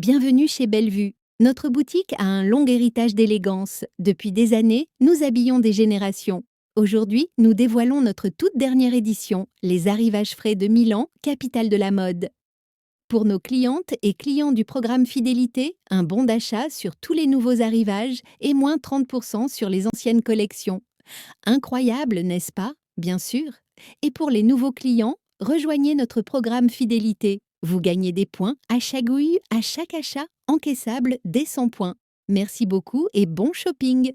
Bienvenue chez Bellevue. Notre boutique a un long héritage d'élégance. Depuis des années, nous habillons des générations. Aujourd'hui, nous dévoilons notre toute dernière édition, les arrivages frais de Milan, capitale de la mode. Pour nos clientes et clients du programme Fidélité, un bon d'achat sur tous les nouveaux arrivages et moins 30% sur les anciennes collections. Incroyable, n'est-ce pas? Bien sûr. Et pour les nouveaux clients, rejoignez notre programme Fidélité. Vous gagnez des points à chaque achat encaissable dès 100 points. Merci beaucoup et bon shopping!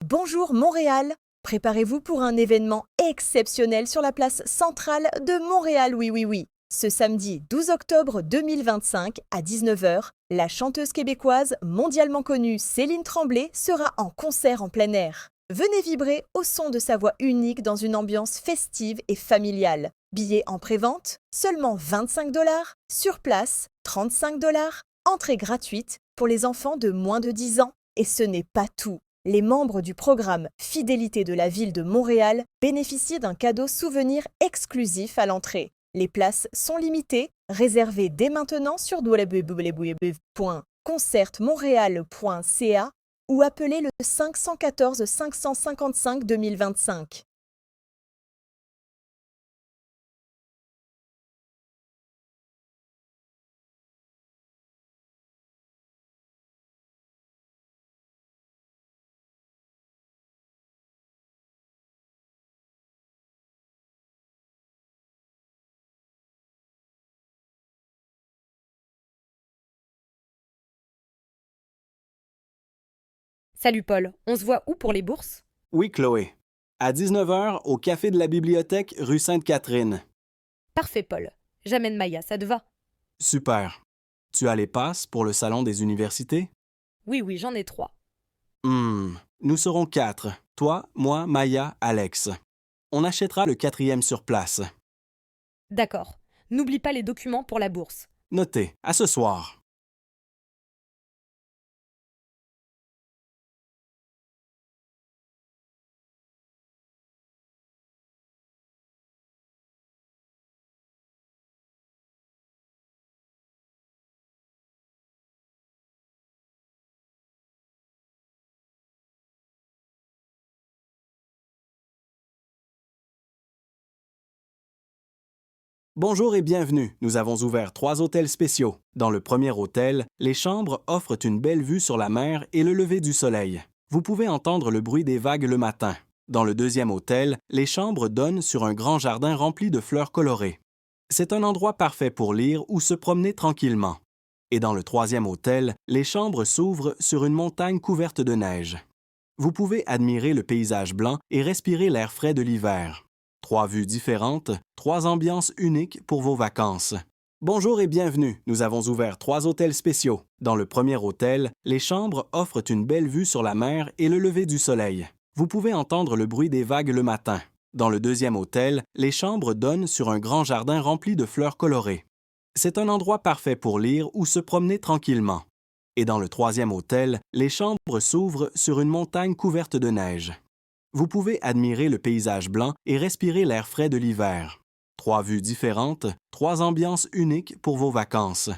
Bonjour Montréal! Préparez-vous pour un événement exceptionnel sur la place centrale de Montréal, oui oui oui. Ce samedi 12 octobre 2025 à 19 h, la chanteuse québécoise mondialement connue Céline Tremblay sera en concert en plein air. Venez vibrer au son de sa voix unique dans une ambiance festive et familiale. Billets en prévente, seulement 25 $, sur place 35 $, entrée gratuite pour les enfants de moins de 10 ans. Et ce n'est pas tout. Les membres du programme Fidélité de la ville de Montréal bénéficient d'un cadeau souvenir exclusif à l'entrée. Les places sont limitées, réservées dès maintenant sur www.concertmontréal.ca ou appelez le 514 555 2025. Salut Paul, on se voit où pour les bourses? Oui, Chloé. À 19 h au Café de la Bibliothèque, rue Sainte-Catherine. Parfait Paul, j'amène Maya, ça te va? Super. Tu as les passes pour le Salon des universités? Oui, j'en ai 3. Nous serons 4. Toi, moi, Maya, Alex. On achètera le 4e sur place. D'accord. N'oublie pas les documents pour la bourse. Notez, à ce soir. Bonjour et bienvenue. Nous avons ouvert 3 hôtels spéciaux. Dans le premier hôtel, les chambres offrent une belle vue sur la mer et le lever du soleil. Vous pouvez entendre le bruit des vagues le matin. Dans le deuxième hôtel, les chambres donnent sur un grand jardin rempli de fleurs colorées. C'est un endroit parfait pour lire ou se promener tranquillement. Et dans le troisième hôtel, les chambres s'ouvrent sur une montagne couverte de neige. Vous pouvez admirer le paysage blanc et respirer l'air frais de l'hiver. 3 vues différentes, 3 ambiances uniques pour vos vacances. Bonjour et bienvenue. Nous avons ouvert 3 hôtels spéciaux. Dans le premier hôtel, les chambres offrent une belle vue sur la mer et le lever du soleil. Vous pouvez entendre le bruit des vagues le matin. Dans le deuxième hôtel, les chambres donnent sur un grand jardin rempli de fleurs colorées. C'est un endroit parfait pour lire ou se promener tranquillement. Et dans le troisième hôtel, les chambres s'ouvrent sur une montagne couverte de neige. Vous pouvez admirer le paysage blanc et respirer l'air frais de l'hiver. 3 vues différentes, 3 ambiances uniques pour vos vacances.